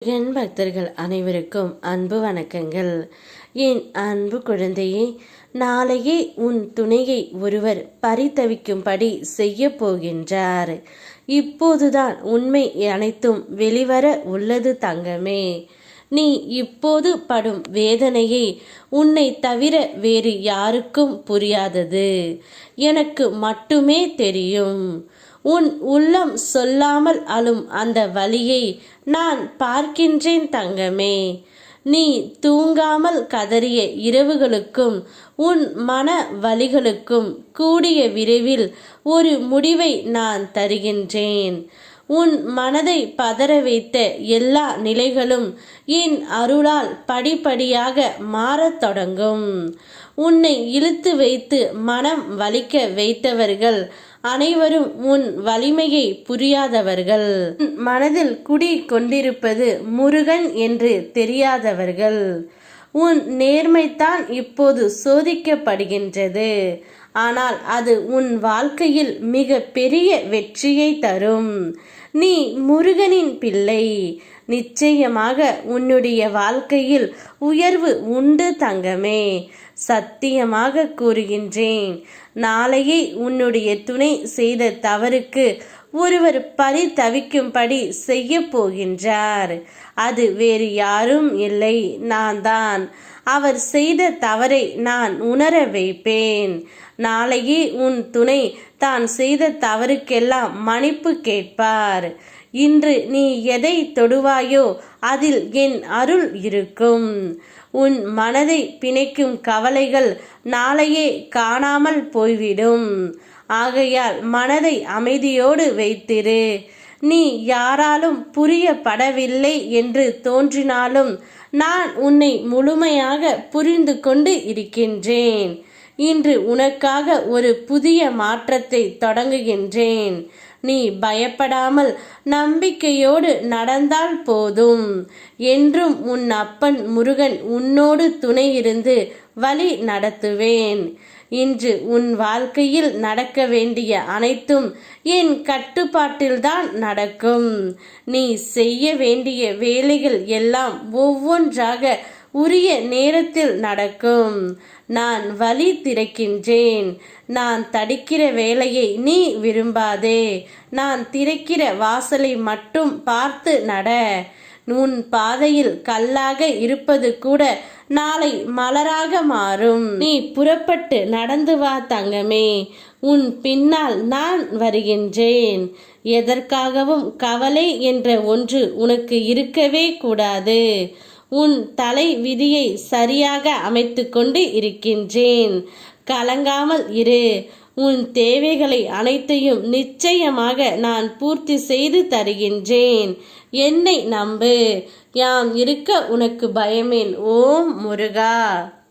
என் பக்தர்கள் அனைவருக்கும் அன்பு வணக்கங்கள். என் அன்பு குழந்தையே, நாளையே உன் துணையை ஒருவர் பரிதவிக்கும்படி செய்ய போகின்றார். இப்போதுதான் உண்மை அனைத்தும் வெளிவர உள்ளது தங்கமே. நீ இப்போது படும் வேதனையை உன்னை தவிர வேறு யாருக்கும் புரியாதது. எனக்கு மட்டுமே தெரியும். உன் உள்ளம் சொல்லாமல் அழும் அந்த வலியை நான் பார்க்கின்றேன் தங்கமே. நீ தூங்காமல் கதறிய இரவுகளுக்கும் உன் மன வலிகளுக்கும் கூடிய விரைவில் ஒரு முடிவை நான் தருகின்றேன். உன் மனதை பதற வைத்த எல்லா நிலைகளும் என் அருளால் படிப்படியாக மாறத் தொடங்கும். உன்னை இழுத்து வைத்து மனம் வலிக்க வைத்தவர்கள் அனைவரும் உன் வலிமையை புரியாதவர்கள். மனதில் குடி கொண்டிருப்பது முருகன் என்று தெரியாதவர்கள். உன் நேர்மைத்தான் இப்போது சோதிக்கப்படுகின்றது. ஆனால் அது உன் வாழ்க்கையில் மிக பெரிய வெற்றியை தரும். நீ முருகனின் பிள்ளை. நிச்சயமாக உன்னுடைய வாழ்க்கையில் உயர்வு உண்டு தங்கமே. சத்தியமாக கூறுகின்றேன், நாளையே உன்னுடைய துணை செய்த தவறுக்கு ஒருவர் பரிதவிக்கும்படி செய்ய போகின்றார். அது வேறு யாரும் இல்லை, நான் தான். அவர் செய்த தவறை நான் உணர வைப்பேன். நாளையே உன் துணை தான் செய்த தவறுக்கெல்லாம் மன்னிப்பு கேட்பார். இன்று நீ எதை தொடுவாயோ அதில் என் அருள் இருக்கும். உன் மனதை பிணைக்கும் கவலைகள் நாளையே காணாமல் போய்விடும். ஆகையால் மனதை அமைதியோடு வைத்திரு. நீ யாராலும் புரியப்படவில்லை என்று தோன்றினாலும் நான் உன்னை முழுமையாக புரிந்து கொண்டு இருக்கின்றேன். இன்று உனக்காக ஒரு புதிய மாற்றத்தை தொடங்குகின்றேன். நீ பயப்படாமல் நம்பிக்கையோடு நடந்தால் போதும். என்றும் உன் அப்பன் முருகன் உன்னோடு துணை இருந்து வழி நடத்துவேன். இன்று உன் வாழ்க்கையில் நடக்க வேண்டிய அனைத்தும் என் கட்டுப்பாட்டில்தான் நடக்கும். நீ செய்ய வேண்டிய வேலைகள் எல்லாம் ஒவ்வொன்றாக உரிய நேரத்தில் நடக்கும். நான் வழி திறக்கின்றேன். நான் தடுக்கிற வேலையை நீ விரும்பாதே. நான் திறக்கிற வாசலை மட்டும் பார்த்து நட. உன் பாதையில் கல்லாக இருப்பது கூட நாளை மலராக மாறும். நீ புறப்பட்டு நடந்து வா தங்கமே. உன் பின்னால் நான் வருகின்றேன். எதற்காகவும் கவலை என்ற ஒன்று உனக்கு இருக்கவே கூடாது. உன் தலை விதியை சரியாக அமைத்து கொண்டு இருக்கின்றேன். கலங்காமல் இரு. உன் தேவைகளை அனைத்தையும் நிச்சயமாக நான் பூர்த்தி செய்து தருகின்றேன். என்னை நம்பு. யாம் இருக்க உனக்கு பயமேன். ஓம் முருகா.